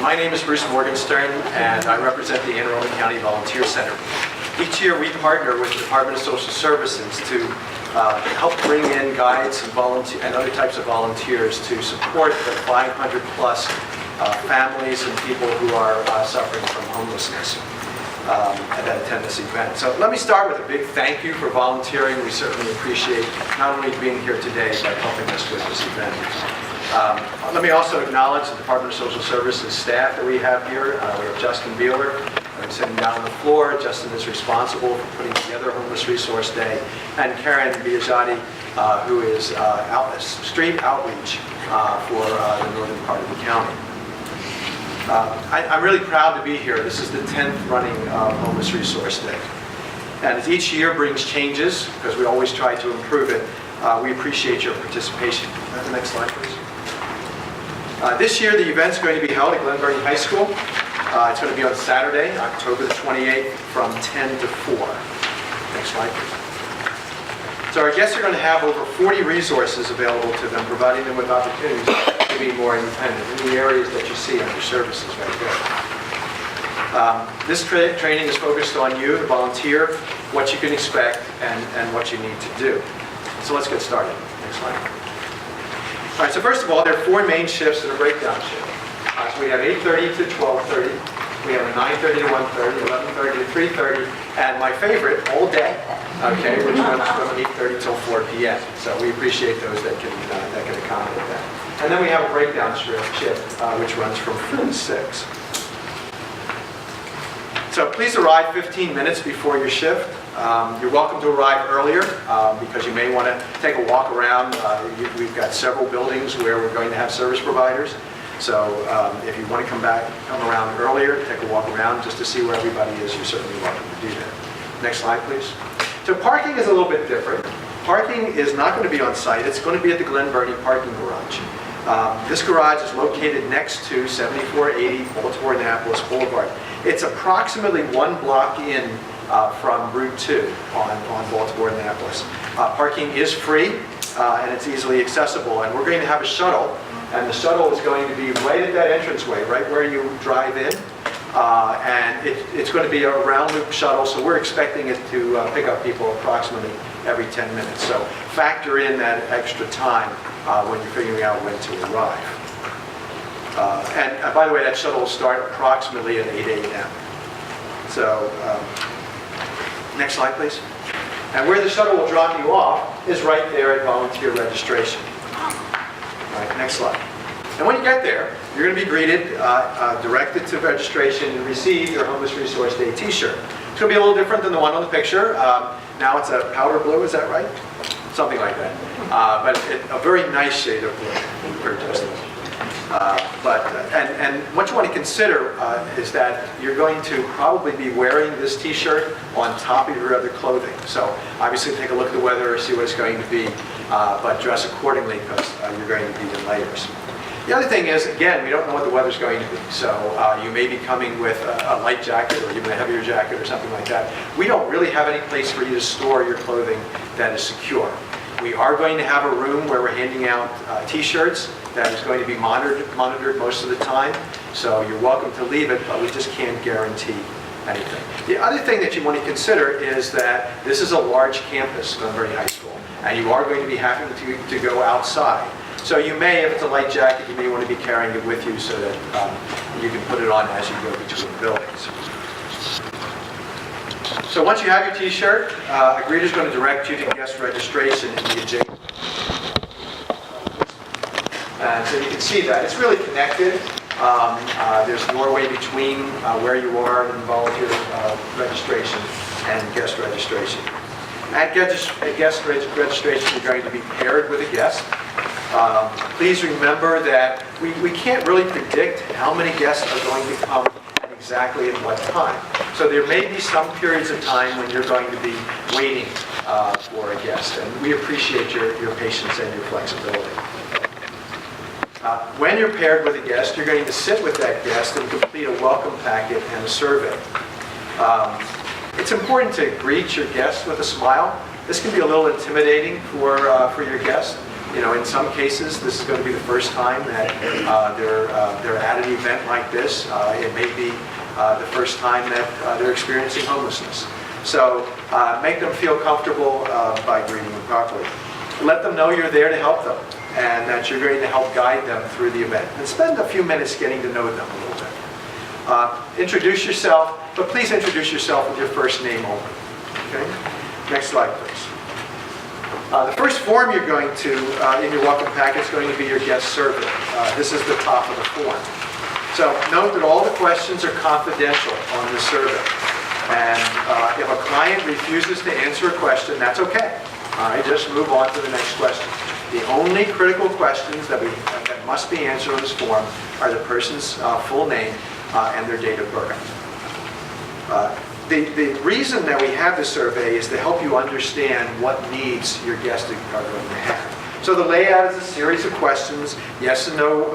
My name is Bruce Morgenstern, and I represent the Anne Arundel County Volunteer Center. Each year we partner with the Department of Social Services to help bring in guides and other types of volunteers to support the 500 plus families and people who are suffering from homelessness that attend this event. So let me start with a big thank you for volunteering. We certainly appreciate not only being here today, but helping us with this event. Let me also acknowledge the Department of Social Services staff that we have here. We have Justin Beeler, who's sitting down on the floor. Justin is responsible for putting together Homeless Resource Day, and Karen Biagiotti, who is street outreach for the northern part of the county. I'm really proud to be here. This is the 10th running of Homeless Resource Day. And as each year brings changes, because we always try to improve it, we appreciate your participation. The next slide, please. This year, the event's going to be held at Glen Burnie High School. It's going to be on Saturday, October the 28th, from 10 to 4. Next slide, please. So our guests are going to have over 40 resources available to them, providing them with opportunities to be more independent in the areas that you see under services right there. This training is focused on you, the volunteer, what you can expect, and what you need to do. So let's get started. Next slide. All right, so first of all, there are 4 main shifts and a breakdown shift. So we have 8:30 to 12:30, we have a 9:30 to 1:30, 11:30 to 3:30, and my favorite, all day, okay, which runs from 8:30 till 4 p.m. So we appreciate those that can accommodate that. And then we have a breakdown shift, which runs from 4 to 6. So please arrive 15 minutes before your shift. You're welcome to arrive earlier because you may want to take a walk around. We've got several buildings where we're going to have service providers. So if you want to come around earlier, take a walk around just to see where everybody is, you're certainly welcome to do that. Next slide, please. So parking is a little bit different. Parking is not going to be on site. It's going to be at the Glen Burnie parking garage. This garage is located next to 7480 Baltimore-Annapolis Boulevard. It's approximately 1 block in from Route 2 on Baltimore-Annapolis. Parking is free and it's easily accessible, and we're going to have a shuttle, and the shuttle is going to be right at that entranceway, right where you drive in, and it's going to be a round loop shuttle, so we're expecting it to pick up people approximately every 10 minutes. So factor in that extra time when you're figuring out when to arrive. And by the way, that shuttle will start approximately at 8 a.m. So next slide, please. And where the shuttle will drop you off is right there at volunteer registration. All right, next slide. And when you get there, you're going to be greeted, directed to registration, and receive your Homeless Resource Day t-shirt. It's going to be a little different than the one on the picture. Now it's a powder blue, is that right? Something like that. But a very nice shade of blue. And what you want to consider is that you're going to probably be wearing this t-shirt on top of your other clothing. So obviously take a look at the weather, see what it's going to be, but dress accordingly because you're going to be in layers. The other thing is, again, we don't know what the weather's going to be. So you may be coming with a light jacket or even a heavier jacket or something like that. We don't really have any place for you to store your clothing that is secure. We are going to have a room where we're handing out t-shirts that is going to be monitored most of the time. So you're welcome to leave it, but we just can't guarantee anything. The other thing that you want to consider is that this is a large campus, Glen Burnie High School, and you are going to be having to go outside. So you may, if it's a light jacket, you may want to be carrying it with you so that you can put it on as you go between buildings. So once you have your t-shirt, a greeter is going to direct you to guest registration in the adjacent. And so you can see that it's really connected. There's a doorway between where you are in volunteer registration and guest registration. At guest registration, you're going to be paired with a guest. Please remember that we can't really predict how many guests are going to come and exactly at what time. So there may be some periods of time when you're going to be waiting for a guest, and we appreciate your patience and your flexibility. When you're paired with a guest, you're going to sit with that guest and complete a welcome packet and a survey. It's important to greet your guest with a smile. This can be a little intimidating for your guest. In some cases, this is going to be the first time that they're at an event like this. It may be the first time that they're experiencing homelessness. So make them feel comfortable by greeting them properly. Let them know you're there to help them and that you're going to help guide them through the event. And spend a few minutes getting to know them a little bit. Introduce yourself, but please introduce yourself with your first name only. Okay? Next slide, please. The first form you're going to, in your welcome packet, is going to be your guest survey. This is the top of the form. So note that all the questions are confidential on the survey. And if a client refuses to answer a question, that's okay. All right, just move on to the next question. The only critical questions that must be answered on this form are the person's full name and their date of birth. The reason that we have this survey is to help you understand what needs your guests are going to have. So the layout is a series of questions, yes and no,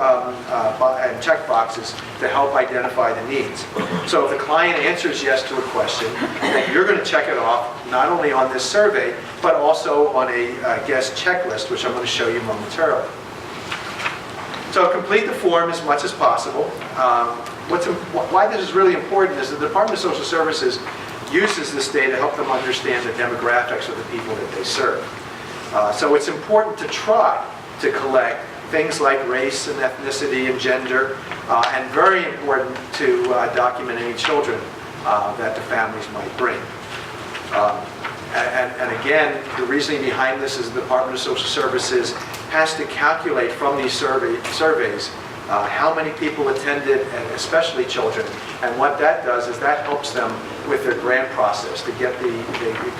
and check boxes to help identify the needs. So if the client answers yes to a question, then you're going to check it off not only on this survey, but also on a guest checklist, which I'm going to show you momentarily. So complete the form as much as possible. Why this is really important is the Department of Social Services uses this data to help them understand the demographics of the people that they serve. So it's important to try to collect things like race and ethnicity and gender, and very important to document any children that the families might bring. And again, the reasoning behind this is the Department of Social Services has to calculate from these surveys how many people attended, and especially children. And what that does is that helps them with their grant process to get the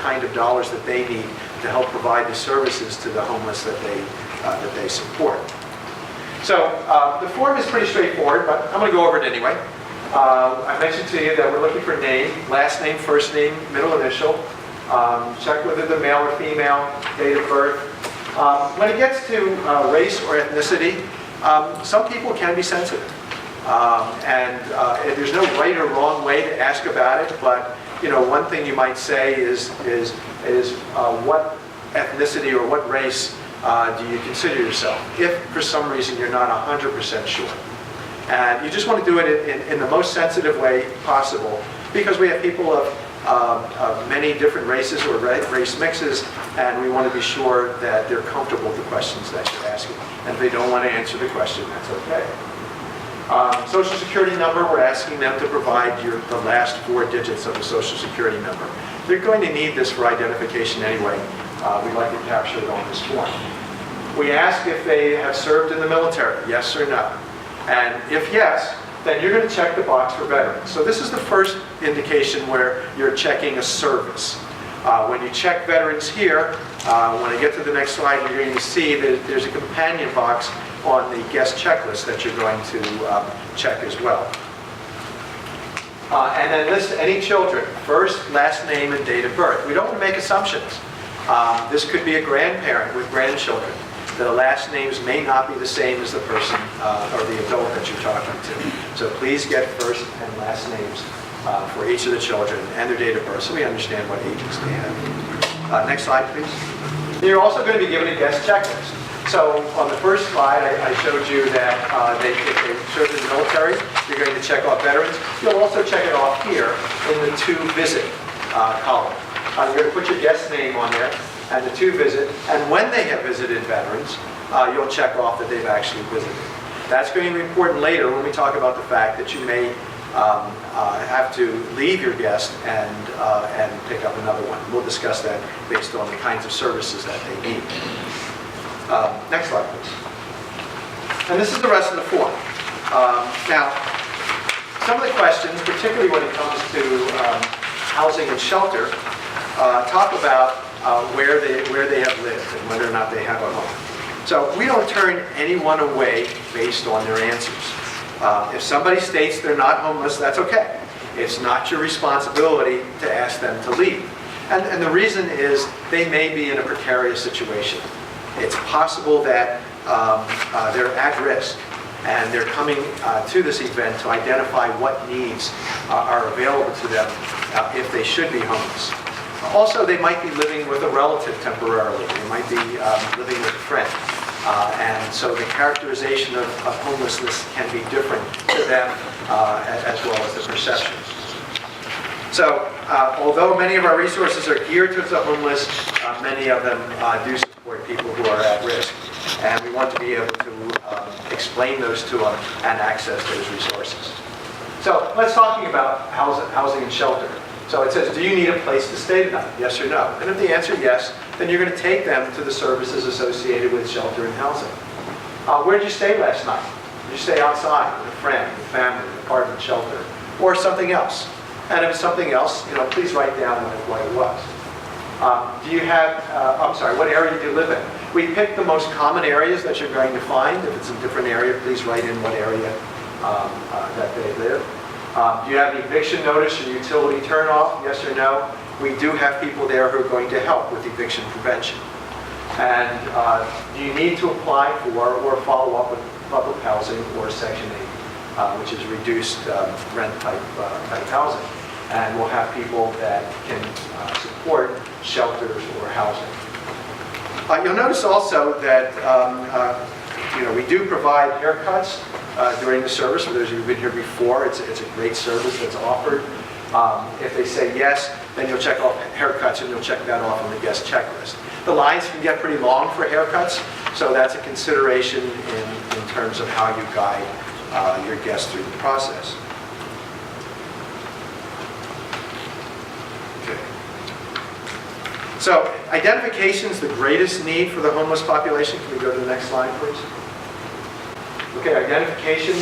kind of dollars that they need to help provide the services to the homeless that they support. So the form is pretty straightforward, but I'm going to go over it anyway. I mentioned to you that we're looking for name, last name, first name, middle initial. Check whether they're male or female, date of birth. When it gets to race or ethnicity, some people can be sensitive. And there's no right or wrong way to ask about it, but one thing you might say is what ethnicity or what race do you consider yourself, if for some reason you're not 100% sure. And you just want to do it in the most sensitive way possible, because we have people of many different races or race mixes, and we want to be sure that they're comfortable with the questions that you're asking. And if they don't want to answer the question, that's okay. Social Security number, we're asking them to provide the last 4 digits of the Social Security number. They're going to need this for identification anyway. We'd like to capture it on this form. We ask if they have served in the military, yes or no. And if yes, then you're going to check the box for veterans. So this is the first indication where you're checking a service. When you check veterans here, when I get to the next slide, you're going to see that there's a companion box on the guest checklist that you're going to check as well. And then list any children, first, last name, and date of birth. We don't want to make assumptions. This could be a grandparent with grandchildren. The last names may not be the same as the person or the adult that you're talking to. So please get first and last names for each of the children and their date of birth so we understand what ages they have. Next slide, please. You're also going to be given a guest checklist. So on the first slide, I showed you that if they served in the military, you're going to check off veterans. You'll also check it off here in the to visit column. You're going to put your guest name on there and the to visit, and when they have visited veterans, you'll check off that they've actually visited. That's going to be important later when we talk about the fact that you may have to leave your guest and pick up another one. We'll discuss that based on the kinds of services that they need. Next slide, please. And this is the rest of the form. Now, some of the questions, particularly when it comes to housing and shelter, talk about where they have lived and whether or not they have a home. So we don't turn anyone away based on their answers. If somebody states they're not homeless, that's okay. It's not your responsibility to ask them to leave. And the reason is they may be in a precarious situation. It's possible that they're at risk and they're coming to this event to identify what needs are available to them if they should be homeless. Also, they might be living with a relative temporarily. They might be living with a friend. And so the characterization of homelessness can be different to them as well as the perception. So although many of our resources are geared towards the homeless, many of them do support people who are at risk. And we want to be able to explain those to them and access those resources. So let's talk about housing and shelter. So it says, do you need a place to stay tonight? Yes or no? And if the answer is yes, then you're going to take them to the services associated with shelter and housing. Where did you stay last night? Did you stay outside with a friend, with family, apartment, shelter, or something else? And if it's something else, please write down what it was. Do you have, what area do you live in? We picked the most common areas that you're going to find. If it's a different area, please write in what area that they live. Do you have an eviction notice or utility turn-off? Yes or no? We do have people there who are going to help with eviction prevention. And do you need to apply for or follow up with public housing or Section 8, which is reduced rent type housing? And we'll have people that can support shelters or housing. You'll notice also that we do provide haircuts during the service. For those of you who've been here before, it's a great service that's offered. If they say yes, then you'll check off haircuts and you'll check that off on the guest checklist. The lines can get pretty long for haircuts, so that's a consideration in terms of how you guide your guests through the process. Okay. So identification is the greatest need for the homeless population. Can we go to the next slide, please? Okay, identification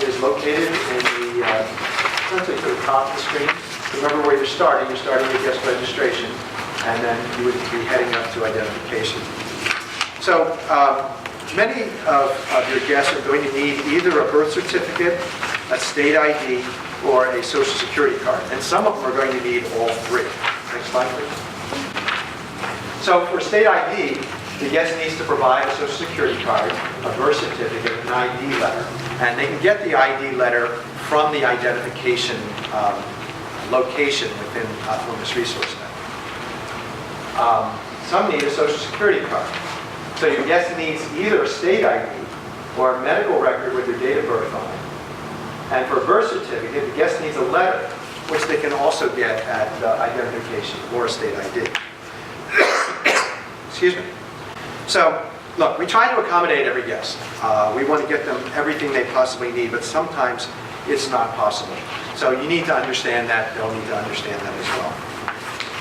is located in the, essentially to the top of the screen. Remember where you're starting. You're starting with guest registration, and then you would be heading up to identification. So many of your guests are going to need either a birth certificate, a state ID, or a social security card. And some of them are going to need all three. Next slide, please. So for state ID, the guest needs to provide a social security card, a birth certificate, an ID letter. And they can get the ID letter from the identification location within Homeless Resource Network. Some need a social security card. So your guest needs either a state ID or a medical record with your date of birth on it. And for a birth certificate, the guest needs a letter, which they can also get at identification or a state ID. Excuse me. So, look, we try to accommodate every guest. We want to get them everything they possibly need, but sometimes it's not possible. So you need to understand that. They'll need to understand that as well.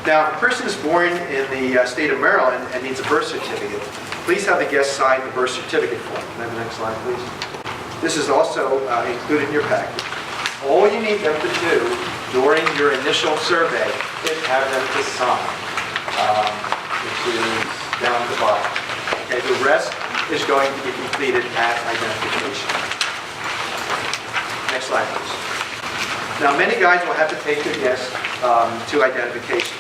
Now, if a person is born in the state of Maryland and needs a birth certificate, please have the guest sign the birth certificate form. Can I have the next slide, please? This is also included in your package. All you need them to do during your initial survey is have them to sign, which is down at the bottom. Okay, the rest is going to be completed at identification. Next slide, please. Now, many guides will have to take their guests to identification.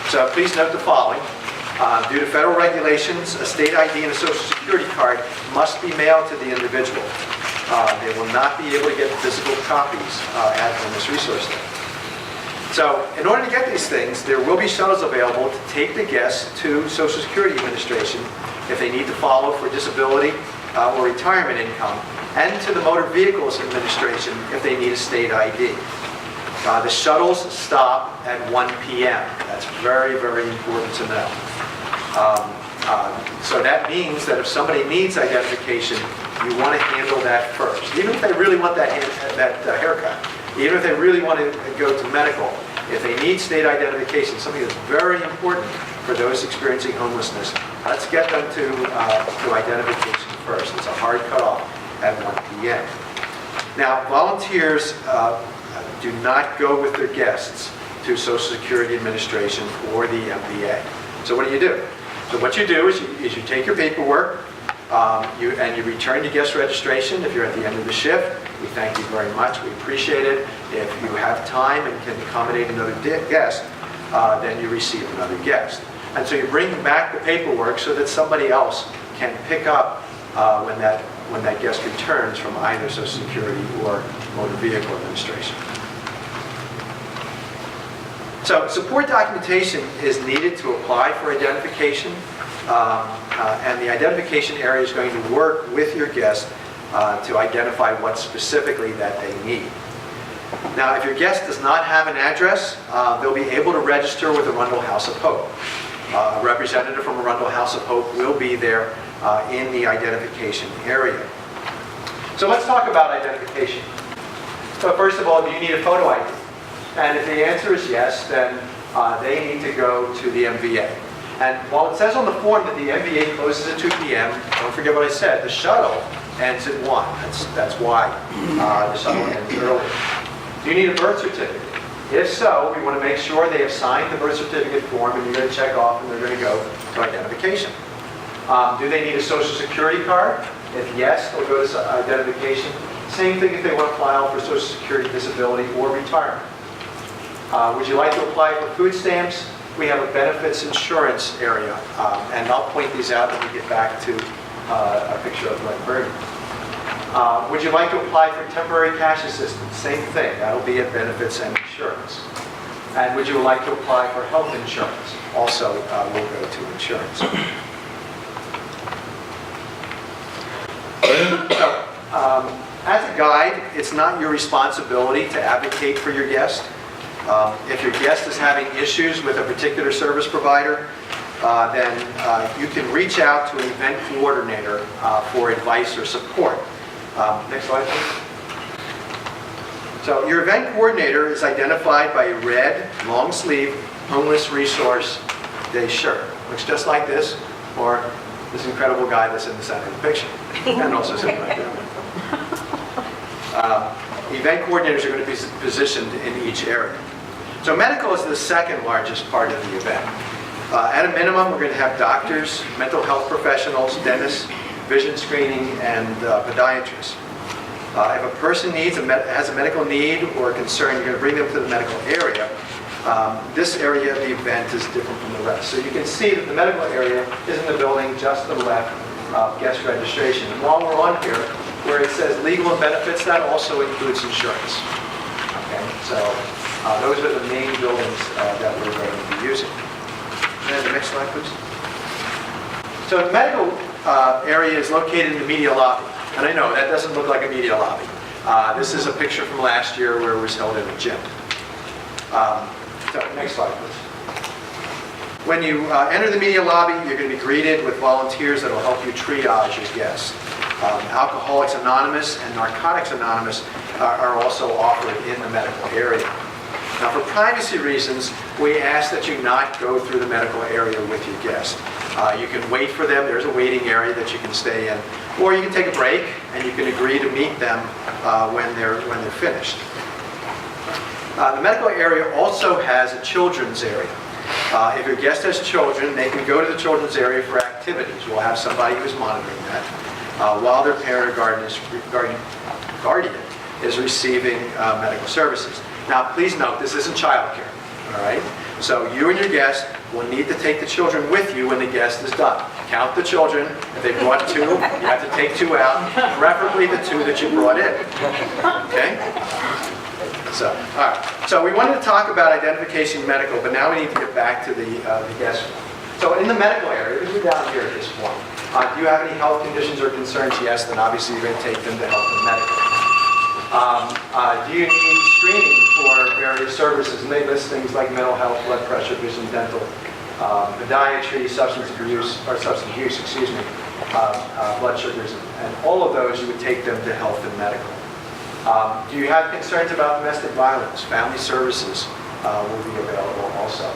So please note the following. Due to federal regulations, a state ID and a social security card must be mailed to the individual. They will not be able to get physical copies at Homeless Resource Network. So in order to get these things, there will be shuttles available to take the guests to Social Security Administration if they need to follow for disability or retirement income, and to the Motor Vehicles Administration if they need a state ID. The shuttles stop at 1 p.m. That's very, very important to know. So that means that if somebody needs identification, you want to handle that first. Even if they really want that haircut, even if they really want to go to medical, if they need state identification, something that's very important for those experiencing homelessness, let's get them to identification first. It's a hard cutoff at 1 p.m. Now, volunteers do not go with their guests to Social Security Administration or the MVA. So what do? So what you do is you take your paperwork and you return to guest registration if you're at the end of the shift. We thank you very much. We appreciate it. If you have time and can accommodate another guest, then you receive another guest. And so you bring back the paperwork so that somebody else can pick up when that guest returns from either Social Security or Motor Vehicle Administration. So support documentation is needed to apply for identification. And the identification area is going to work with your guest to identify what specifically that they need. Now, if your guest does not have an address, they'll be able to register with Arundel House of Hope. A representative from Arundel House of Hope will be there in the identification area. So let's talk about identification. So first of all, do you need a photo ID? And if the answer is yes, then they need to go to the MVA. And while it says on the form that the MVA closes at 2 p.m., don't forget what I said, the shuttle ends at 1. That's why the shuttle ends early. Do you need a birth certificate? If so, we want to make sure they have signed the birth certificate form, and you're going to check off and they're going to go to identification. Do they need a social security card? If yes, they'll go to identification. Same thing if they want to file for social security, disability, or retirement. Would you like to apply for food stamps? We have a benefits insurance area, and I'll point these out when we get back to a picture of Glen Burnie. Would you like to apply for temporary cash assistance? Same thing, that'll be at benefits and insurance. And would you like to apply for health insurance? Also will go to insurance. So, as a guide, it's not your responsibility to advocate for your guest. If your guest is having issues with a particular service provider, then you can reach out to an event coordinator for advice or support. Next slide, please. So your event coordinator is identified by a red, long-sleeve, homeless resource day shirt. Looks just like this, or this incredible guy that's in the center of the picture, and also something like that. Event coordinators are going to be positioned in each area. So medical is the second largest part of the event. At a minimum, we're going to have doctors, mental health professionals, dentists, vision screening, and podiatrists. If a person has a medical need or a concern, you're going to bring them to the medical area. This area of the event is different from the rest. So you can see that the medical area is in the building just to the left of guest registration. And while we're on here, where it says legal and benefits, that also includes insurance. Okay, so those are the main buildings that we're going to be using. And the next slide, please. So the medical area is located in the media lobby. And I know that doesn't look like a media lobby. This is a picture from last year where it was held in a gym. So next slide, please. When you enter the media lobby, you're going to be greeted with volunteers that will help you triage your guests. Alcoholics Anonymous and Narcotics Anonymous are also offered in the medical area. Now, for privacy reasons, we ask that you not go through the medical area with your guest. You can wait for them. There's a waiting area that you can stay in. Or you can take a break, and you can agree to meet them when they're finished. The medical area also has a children's area. If your guest has children, they can go to the children's area for activities. We'll have somebody who's monitoring that while their parent or guardian is receiving medical services. Now, please note, this isn't childcare, all right? So you and your guest will need to take the children with you when the guest is done. Count the children. If they brought 2, you have to take 2 out, preferably the 2 that you brought in. Okay? So, all right. So we wanted to talk about identification medical, but now we need to get back to the guest. So in the medical area, we're down here at this point. Do you have any health conditions or concerns? Yes, then obviously you're going to take them to health and medical. Do you need screening for various services? And they list things like mental health, blood pressure, vision, dental, podiatry, substance use, blood sugars, and all of those you would take them to health and medical. Do you have concerns about domestic violence? Family services will be available also.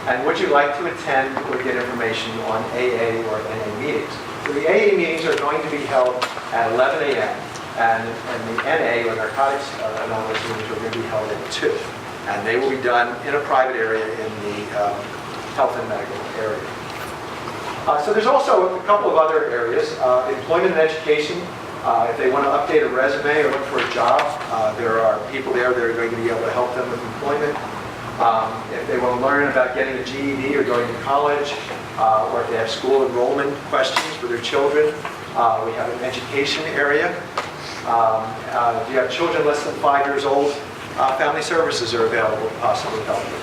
And would you like to attend or get information on AA or NA meetings? So the AA meetings are going to be held at 11 a.m. And the NA, or Narcotics Anonymous meetings, are going to be held at 2. And they will be done in a private area in the health and medical area. So there's also a couple of other areas. Employment and education. If they want to update a resume or look for a job, there are people there that are going to be able to help them with employment. If they want to learn about getting a GED or going to college, or if they have school enrollment questions for their children, we have an education area. If you have children less than 5 years old, family services are available to possibly help you.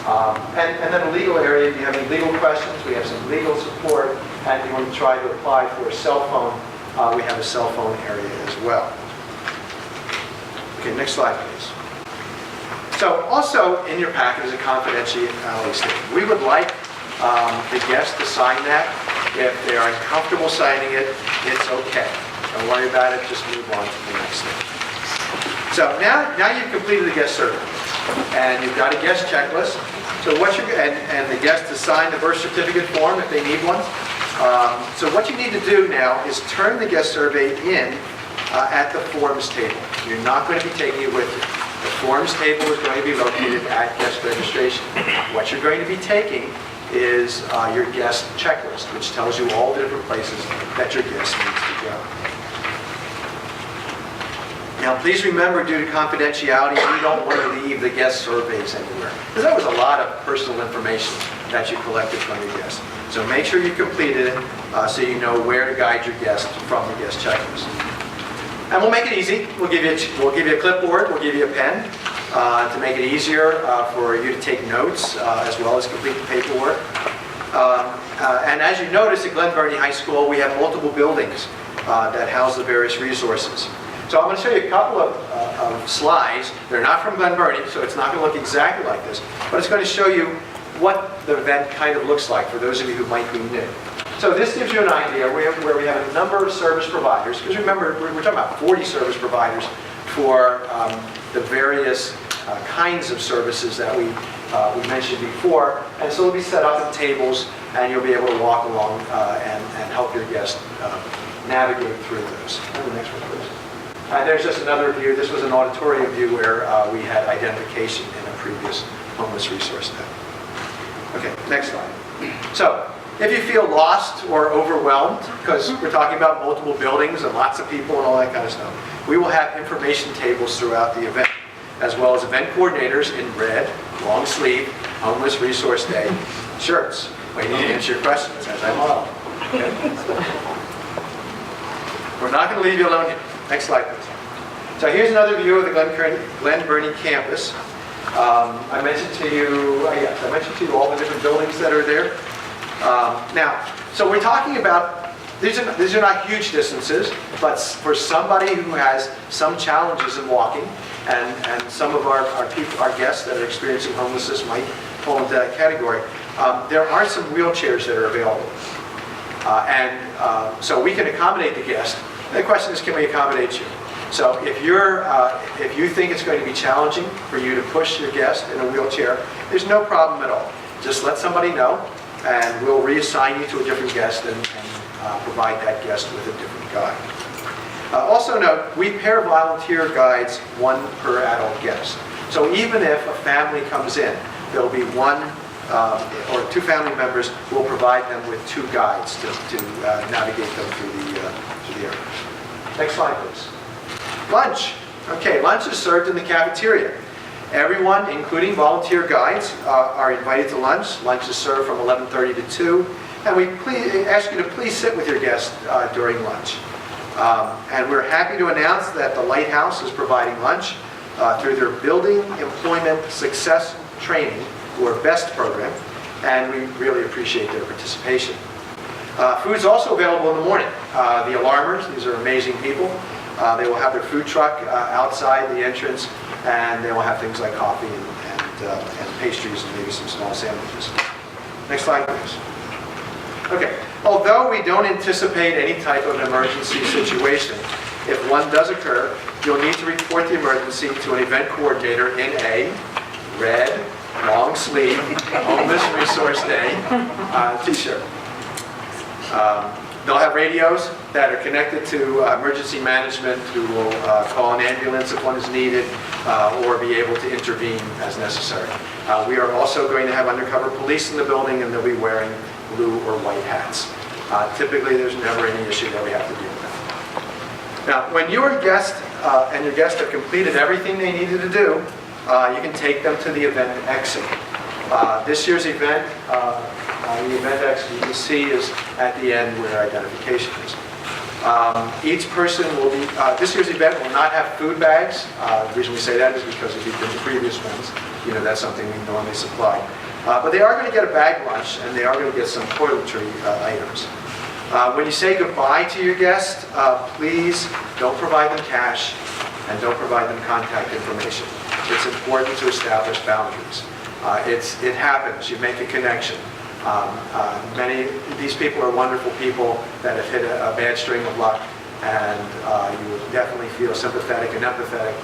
And then the legal area, if you have any legal questions, we have some legal support. And if you want to try to apply for a cell phone, we have a cell phone area as well. Okay, next slide, please. So also in your packet is a confidentiality statement. We would like the guests to sign that. If they are uncomfortable signing it, it's okay. Don't worry about it, just move on to the next thing. So now you've completed the guest survey, and you've got a guest checklist. So and the guest has signed the birth certificate form if they need one. So what you need to do now is turn the guest survey in at the forms table. You're not going to be taking it with you. The forms table is going to be located at guest registration. What you're going to be taking is your guest checklist, which tells you all the different places that your guest needs to go. Now, please remember, due to confidentiality, you don't want to leave the guest surveys anywhere, because that was a lot of personal information that you collected from your guests. So make sure you completed it so you know where to guide your guest from the guest checklist. And we'll make it easy. We'll give you a clipboard, we'll give you a pen to make it easier for you to take notes as well as complete the paperwork. And as you notice, at Glen Burnie High School, we have multiple buildings that house the various resources. So I'm going to show you a couple of slides. They're not from Glen Burnie, so it's not going to look exactly like this, but it's going to show you what the event kind of looks like for those of you who might be new. So this gives you an idea where we have a number of service providers, because remember, we're talking about 40 service providers for the various kinds of services that we mentioned before. And so they'll be set up in tables, and you'll be able to walk along and help your guests navigate through those. And the next one, please. There's just another view. This was an auditorium view where we had identification in a previous homeless resource day. Okay, next slide. So, if you feel lost or overwhelmed, because we're talking about multiple buildings and lots of people and all that kind of stuff, we will have information tables throughout the event, as well as event coordinators in red, long sleeve, homeless resource day shirts, waiting to answer your questions as I model. Okay? We're not going to leave you alone here. Next slide, please. So here's another view of the Glen Burnie campus. I mentioned to you all the different buildings that are there. Now, so we're talking about, these are not huge distances, but for somebody who has some challenges in walking, and some of our guests that are experiencing homelessness might fall into that category, there are some wheelchairs that are available. So we can accommodate the guest. The question is, can we accommodate you? So if you think it's going to be challenging for you to push your guest in a wheelchair, there's no problem at all. Just let somebody know, and we'll reassign you to a different guest and provide that guest with a different guide. Also note, we pair volunteer guides, one per adult guest. So even if a family comes in, there'll be one or two family members will provide them with two guides to navigate them through the area. Next slide, please. Lunch. Okay, lunch is served in the cafeteria. Everyone, including volunteer guides, are invited to lunch. Lunch is served from 11:30 to 2. And we ask you to please sit with your guests during lunch. And we're happy to announce that the Lighthouse is providing lunch through their Building Employment Success Training, or BEST program, and we really appreciate their participation. Food is also available in the morning. The alarmers, these are amazing people. They will have their food truck outside the entrance, and they will have things like coffee and pastries and maybe some small sandwiches. Next slide, please. Okay, although we don't anticipate any type of emergency situation, if one does occur, you'll need to report the emergency to an event coordinator in a red, long sleeve, homeless resource day t-shirt. They'll have radios that are connected to emergency management who will call an ambulance if one is needed or be able to intervene as necessary. We are also going to have undercover police in the building, and they'll be wearing blue or white hats. Typically, there's never any issue that we have to deal with. Now, when your guest and your guests have completed everything they needed to do, you can take them to the event exit. This year's event, the event exit you can see is at the end where identification is. Each person will be, this year's event will not have food bags. The reason we say that is because if you've been to previous ones, you know that's something we normally supply. But they are going to get a bag lunch, and they are going to get some toiletry items. When you say goodbye to your guests, please don't provide them cash and don't provide them contact information. It's important to establish boundaries. It happens. You make a connection. These people are wonderful people that have hit a bad string of luck, and you will definitely feel sympathetic and empathetic,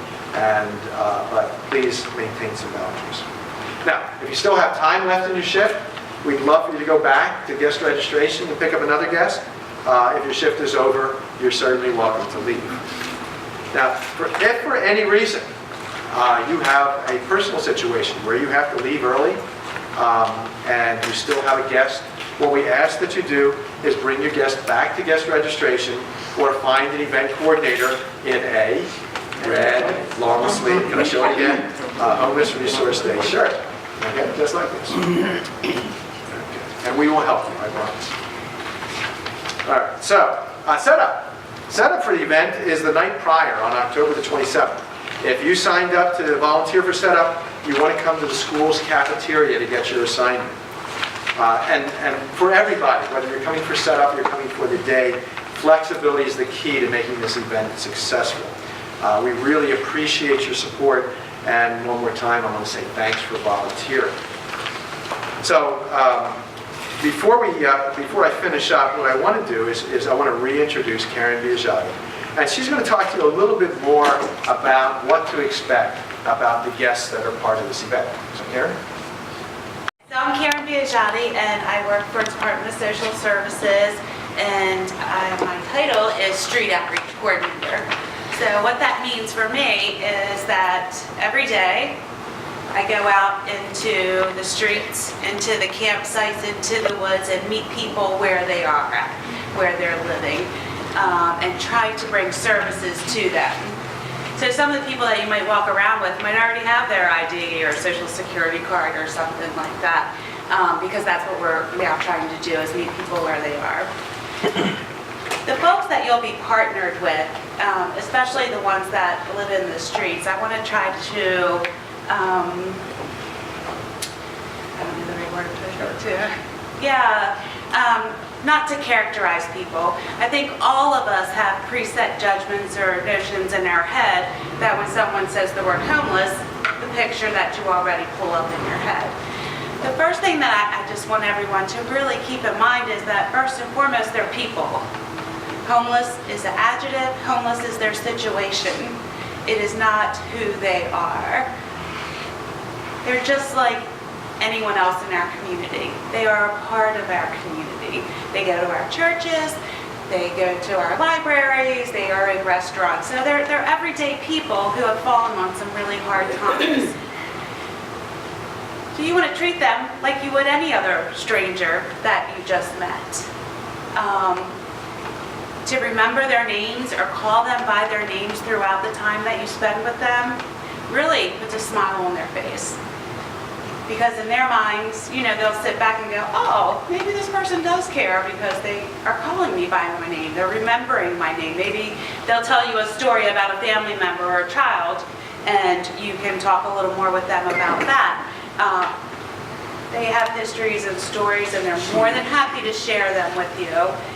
but please maintain some boundaries. Now, if you still have time left in your shift, we'd love for you to go back to guest registration and pick up another guest. If your shift is over, you're certainly welcome to leave. Now, if for any reason you have a personal situation where you have to leave early and you still have a guest, what we ask that you do is bring your guest back to guest registration or find an event coordinator in a red long sleeve. Can I show it again? Homeless Resource Day shirt. Okay, just like this. Okay. And we will help you, I promise. All right, so setup. Setup for the event is the night prior on October the 27th. If you signed up to volunteer for setup, you want to come to the school's cafeteria to get your assignment. And for everybody, whether you're coming for setup or you're coming for the day, flexibility is the key to making this event successful. We really appreciate your support, and one more time, I want to say thanks for volunteering. So before I finish up, what I want to do is I want to reintroduce Karen Biagiotti. And she's going to talk to you a little bit more about what to expect about the guests that are part of this event. So Karen? So I'm Karen Biagiotti, and I work for Department of Social Services, and my title is Street Outreach Coordinator. So what that means for me is that every day I go out into the streets, into the campsites, into the woods, and meet people where they are at, where they're living, and try to bring services to them. So some of the people that you might walk around with might already have their ID or social security card or something like that, because that's what we're now trying to do, is meet people where they are. The folks that you'll be partnered with, especially the ones that live in the streets, I want to try to, I don't know the right word to, not to characterize people. I think all of us have preset judgments or notions in our head that when someone says the word homeless, the picture that you already pull up in your head. The first thing that I just want everyone to really keep in mind is that first and foremost, they're people. Homeless is an adjective. Homeless is their situation. It is not who they are. They're just like anyone else in our community. They are a part of our community. They go to our churches, they go to our libraries, they are in restaurants. So they're everyday people who have fallen on some really hard times. So you want to treat them like you would any other stranger that you just met. To remember their names or call them by their names throughout the time that you spend with them really puts a smile on their face. Because in their minds, you know, they'll sit back and go, oh, maybe this person does care because they are calling me by my name. They're remembering my name. Maybe they'll tell you a story about a family member or a child, and you can talk a little more with them about that. They have histories and stories, and they're more than happy to share them with you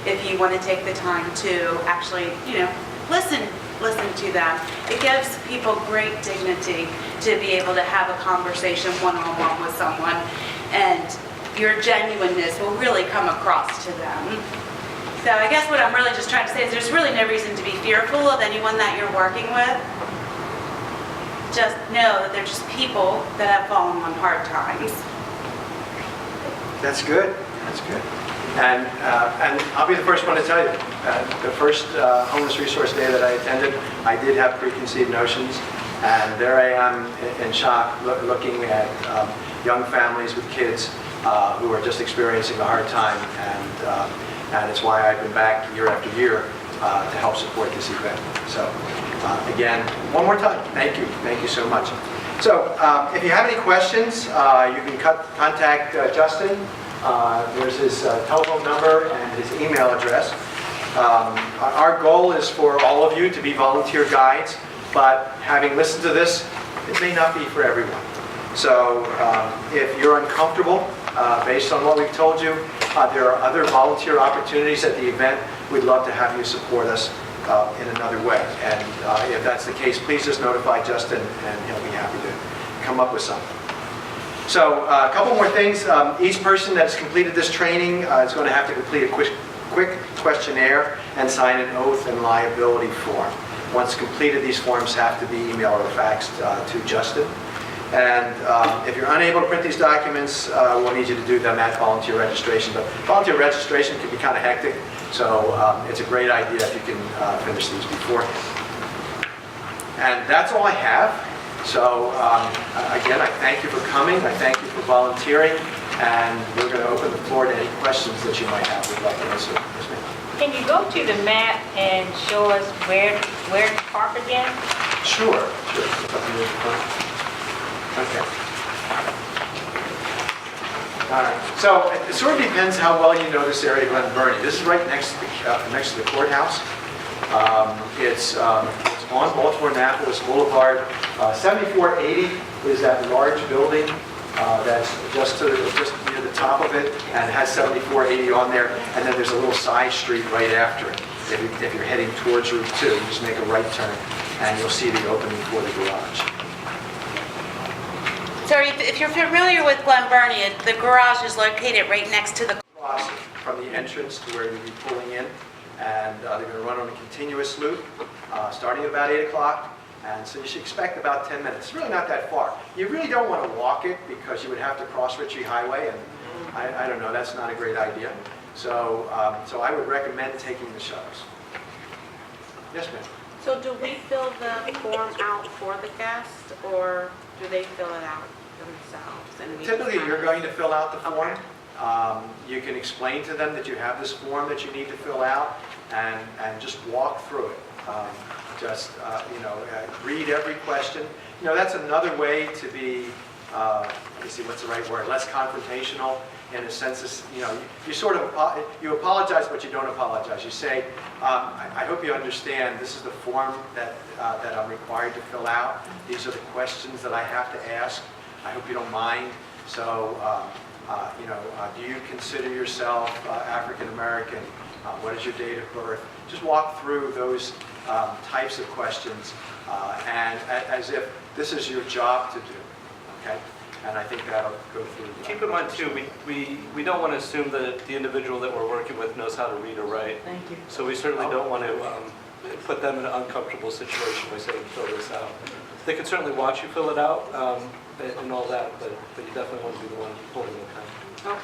if you want to take the time to actually, you know, listen to them. It gives people great dignity to be able to have a conversation one-on-one with someone, and your genuineness will really come across to them. So I guess what I'm really just trying to say is there's really no reason to be fearful of anyone that you're working with. Just know that they're just people that have fallen on hard times. That's good. That's good. And I'll be the first one to tell you, the first Homeless Resource Day that I attended, I did have preconceived notions, and there I am in shock looking at young families with kids who are just experiencing a hard time, and it's why I've been back year after year to help support this event. So again, one more time, thank you so much. So if you have any questions, you can contact Justin. There's his telephone number and his email address. Our goal is for all of you to be volunteer guides, but having listened to this, it may not be for everyone. So if you're uncomfortable based on what we've told you, there are other volunteer opportunities at the event. We'd love to have you support us in another way. And if that's the case, please just notify Justin and he'll be happy to come up with something. So a couple more things. Each person that's completed this training is going to have to complete a quick questionnaire and sign an oath and liability form. Once completed, these forms have to be emailed or faxed to Justin. And if you're unable to print these documents, we'll need you to do them at volunteer registration. But volunteer registration can be kind of hectic, so it's a great idea if you can finish these beforehand. And that's all I have. So again, I thank you for coming. I thank you for volunteering. And we're going to open the floor to any questions that you might have. We'd like to answer. Yes, ma'am. Can you go to the map and show us where to park again? Sure. Okay. All right. So it sort of depends how well you know this area of Glen Burnie. This is right next to the courthouse. It's on Baltimore-Annapolis Boulevard. 7480 is that large building that's just near the top of it, and it has 7480 on there. And then there's a little side street right after it. If you're heading towards Route 2, you just make a right turn, and you'll see the opening for the garage. So if you're familiar with Glen Burnie, the garage is located right next to the... Cross from the entrance to where you'll be pulling in, and they're going to run on a continuous loop starting at about 8 o'clock, and so you should expect about 10 minutes. It's really not that far. You really don't want to walk it because you would have to cross Ritchie Highway, and I don't know, that's not a great idea. So, so I would recommend taking the shuttles. Yes, ma'am. So do we fill the form out for the guest, or do they fill it out themselves? And we Typically, just you're have- going to fill out the form. Okay. You can explain to them that you have this form that you need to fill out, and just walk through it. Read every question. You know, that's another way to be, let me see, what's the right word, less confrontational in a sense. You sort of, you apologize, but you don't apologize. You say, I hope you understand, this is the form that I'm required to fill out. These are the questions that I have to ask. I hope you don't mind. So, do you consider yourself African American? What is your date of birth? Just walk through those types of questions, and as if this is your job to do, okay? And I think that'll go through. Keep in mind too, we don't want to assume that the individual that we're working with knows how to read or write. Thank you. So we certainly don't want to put them in an uncomfortable situation by saying fill this out. They can certainly watch you fill it out and all that, but you definitely want to be the one holding the pen.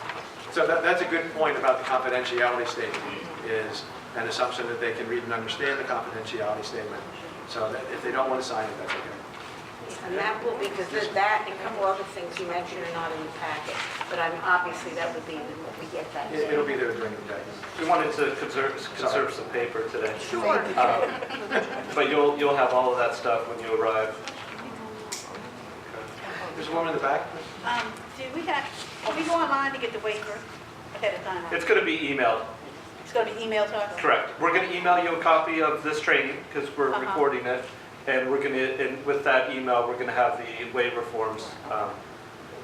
So that's a good point about the confidentiality statement, is an assumption that they can read and understand the confidentiality statement. So that if they don't want to sign it, that's okay. And that will be, because that and a couple other things you mentioned are not in the packet, but obviously that would be when we get that. It'll be there during the day. We wanted to conserve some paper today. Sure. But you'll have all of that stuff when you arrive. There's one in the back. Can we go online to get the waiver ahead of time? It's going to be emailed. It's going to be emailed to us? Correct. We're going to email you a copy of this training because we're recording it, and with that email, we're going to have the waiver forms.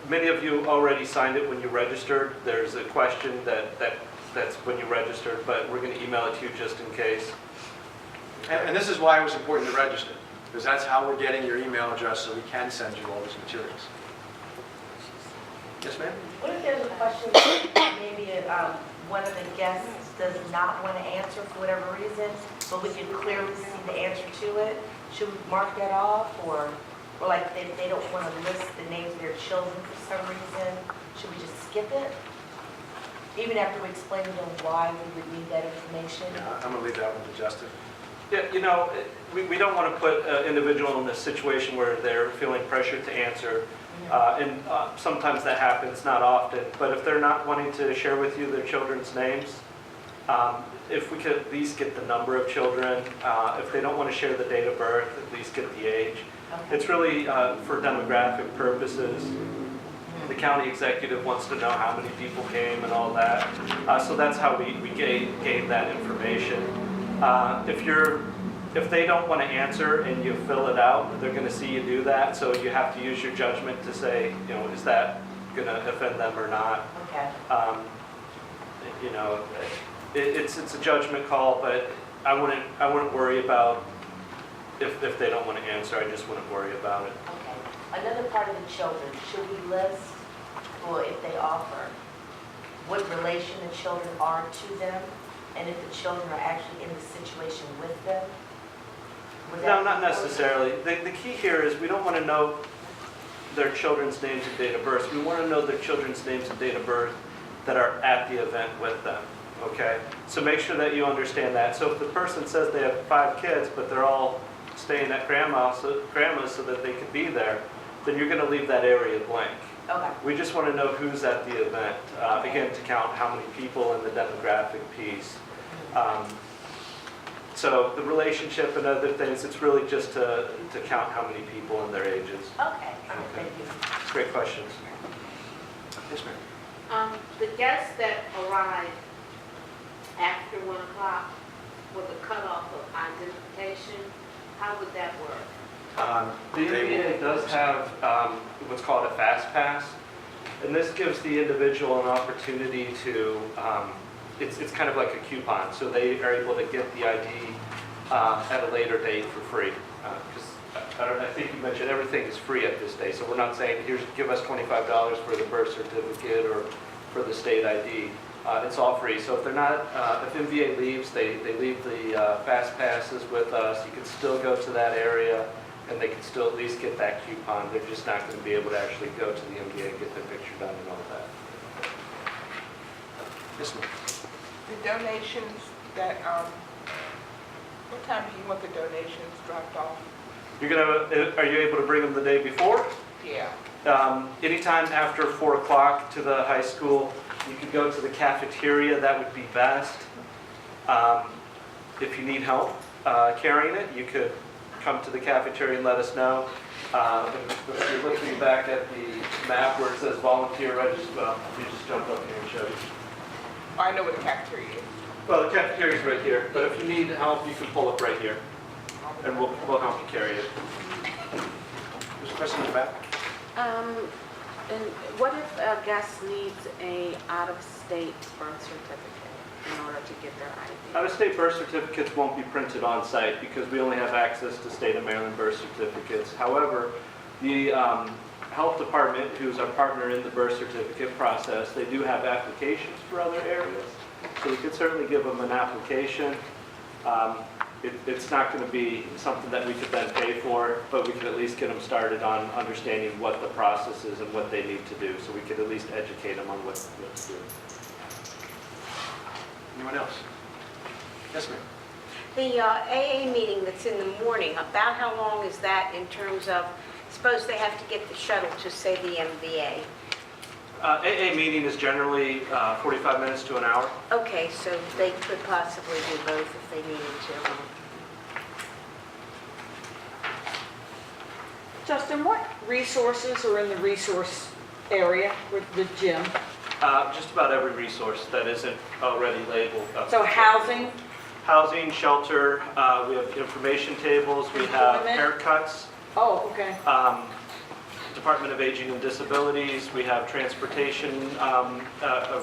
Many of you already signed it when you registered. There's a question that's when you registered, but we're going to email it to you just in case. And this is why it was important to register, because that's how we're getting your email address so we can send you all these materials. Yes, ma'am? What if there's a question that maybe one of the guests does not want to answer for whatever reason, but we can clearly see the answer to it? Should we mark that off, or like if they don't want to list the names of their children for some reason, should we just skip it? Even after we explain to them why we would need that information? Yeah, I'm going to leave that one to Justin. Yeah, we don't want to put an individual in a situation where they're feeling pressured to answer. And sometimes that happens, not often. But if they're not wanting to share with you their children's names, if we could at least get the number of children. If they don't want to share the date of birth, at least get the age. Okay. It's really for demographic purposes. the county executive wants to know how many people came and all that. So that's how we gain that information. If they don't want to answer and you fill it out, they're going to see you do that. So you have to use your judgment to say, you know, is that going to offend them or not? Okay. You know, it's a judgment call, but I wouldn't worry about if they don't want to answer. I just wouldn't worry about it. Okay. Another part of the children, should we list, or if they offer, what relation the children are to them, and if the children are actually in the situation with them? Would No, that not be- necessarily. The key here is we don't want to know their children's names and date of birth. We want to know their children's names and date of birth that are at the event with them, okay? So make sure that you understand that. So if the person says they have 5 kids, but they're all staying at grandma's so that they could be there, then you're going to leave that area blank. Okay. We just want to know who's at the event, again, to count how many people in the demographic piece. So the relationship and other things, it's really just to count how many people and their ages. Okay, all right, thank you. Great questions. Yes, ma'am. The guests that arrive after 1 o'clock with the cutoff of identification, how would that work? The NBA does have what's called a fast pass, and this gives the individual an opportunity to, it's kind of like a coupon, so they are able to get the ID at a later date for free. Because I think you mentioned everything is free at this day, so we're not saying, here's, give us $25 for the birth certificate or for the state ID. It's all free. So if they're not, if MVA leaves, they leave the fast passes with us. You can still go to that area, and they can still at least get that coupon. They're just not going to be able to actually go to the MVA and get their picture done and all that. Yes, ma'am. The donations that, what time do you want the donations dropped off? You're gonna, are you able to bring them the day before? Yeah. Anytime after 4 o'clock to the high school. You could go to the cafeteria, that would be best. If you need help carrying it, you could come to the cafeteria and let us know. If you're looking back at the map where it says volunteer register, well, you just jump up here and show you. I know where the cafeteria is. Well, the cafeteria's right here, but if you need help, you can pull up right here, and we'll help you carry it. There's a question in the back. And what if a guest needs a out-of-state birth certificate in order to get their ID? Out-of-state birth certificates won't be printed on site because we only have access to state of Maryland birth certificates. However, the health department, who's our partner in the birth certificate process, they do have applications for other areas. So we could certainly give them an application. It's not going to be something that we could then pay for, but we could at least get them started on understanding what the process is and what they need to do. So we could at least educate them on what to do. Anyone else? Yes, ma'am. The AA meeting that's in the morning, about how long is that in terms of, suppose they have to get the shuttle to, say, the MVA? AA meeting is generally 45 minutes to an hour. Okay, so they could possibly do both if they needed to. Justin, what resources are in the resource area with the gym? Just about every resource that isn't already labeled. So housing, Housing, shelter, we have information tables, we have Employment. haircuts, oh, okay. Department of Aging and Disabilities, we have transportation,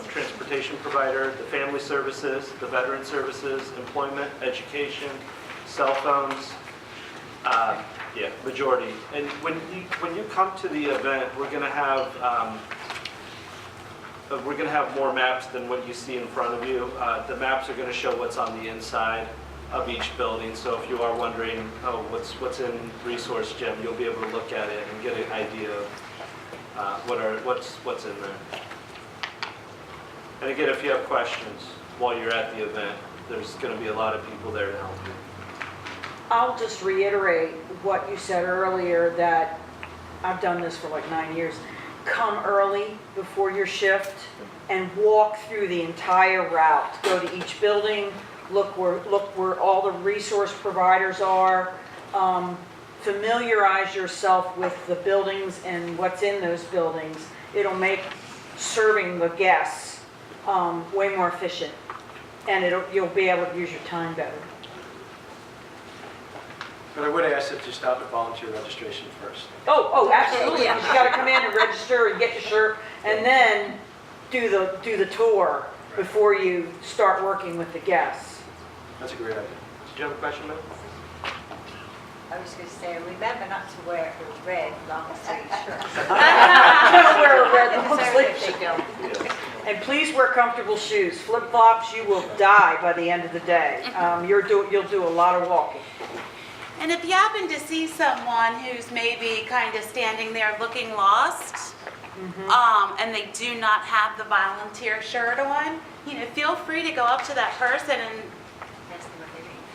transportation provider, the family services, the veteran services, employment, education, cell phones, yeah, majority. And when you come to the event, we're going to have more maps than what you see in front of you. The maps are going to show what's on the inside of each building. So if you are wondering, oh, what's in Resource Gym, you'll be able to look at it and get an idea of what's in there. And again, if you have questions while you're at the event, there's going to be a lot of people there to help you. I'll just reiterate what you said earlier, that I've done this for like 9 years. Come early before your shift and walk through the entire route. Go to each building, look where all the resource providers are. Familiarize yourself with the buildings and what's in those buildings. it'll make serving the guests way more efficient, and you'll be able to use your time better. But I would ask that you stop at volunteer registration first. Oh, absolutely, you gotta come in and register and get your shirt, and then do the tour before you start working with the guests. That's a great idea. Did you have a question, ma'am? I was going to say, remember not to wear a red long sleeve shirt. Don't wear a red long Sorry sleeve if they shirt. don't. And please wear comfortable shoes. Flip-flops, you will die by the end of the day. You'll do a lot of walking. And if you happen to see someone who's maybe kind of standing there looking lost, and they do not have the volunteer shirt on, feel free to go up to that person and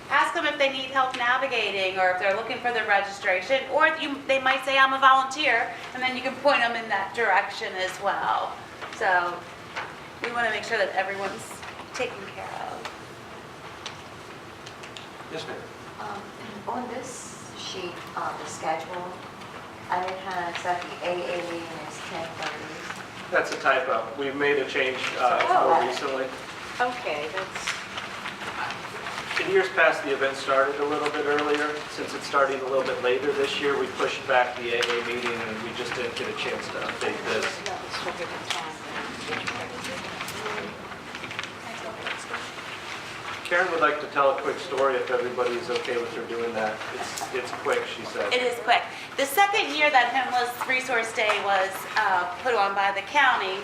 ask them if they need help navigating, or if they're looking for the registration, or they might say, I'm a volunteer, and then you can point them in that direction as well. So we want to make sure that everyone's taken care of. Yes, ma'am. On this sheet, the schedule, it has that the AA meeting is 10:30. That's a typo. We've made a change Oh. more recently. Okay, that's, In years past, the event started a little bit earlier. Since it's starting a little bit later this year, we pushed back the AA meeting, and we just didn't get a chance to update this. Karen would like to tell a quick story if everybody's okay with her doing that. It's quick, she said. It is quick. The second year that Homeless Resource Day was put on by the county,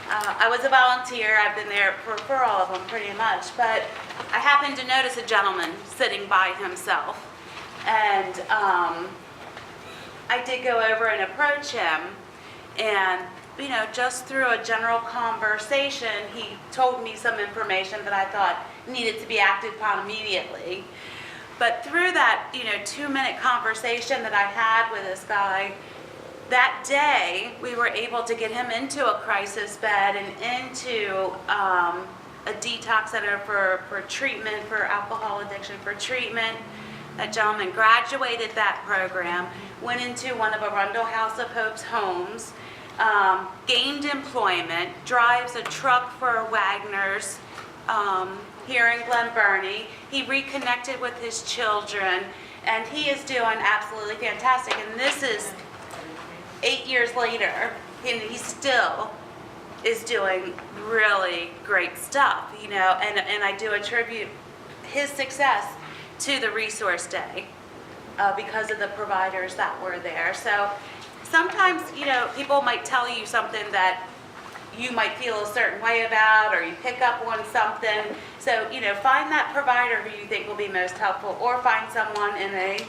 I was a volunteer. I've been there for all of them pretty much, but I happened to notice a gentleman sitting by himself, and I did go over and approach him, and just through a general conversation, he told me some information that I thought needed to be acted upon immediately. But through that 2-minute conversation that I had with this guy, that day we were able to get him into a crisis bed and into a detox center for treatment, for alcohol addiction, for treatment. That gentleman graduated that program, went into one of Arundel House of Hope's homes, gained employment, drives a truck for Wagner's here in Glen Burnie. He reconnected with his children, and he is doing absolutely fantastic. And this is 8 years later, and he still is doing really great stuff, and I do attribute his success to the Resource Day because of the providers that were there. So sometimes, people might tell you something that you might feel a certain way about, or you pick up on something. So, find that provider who you think will be most helpful, or find someone in a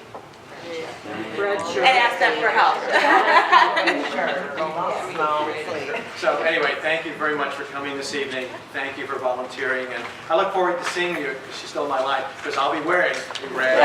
Red shirt. and ask them for help. So anyway, thank you very much for coming this evening. Thank you for volunteering, and I look forward to seeing you, she's still in my line, because I'll be wearing the red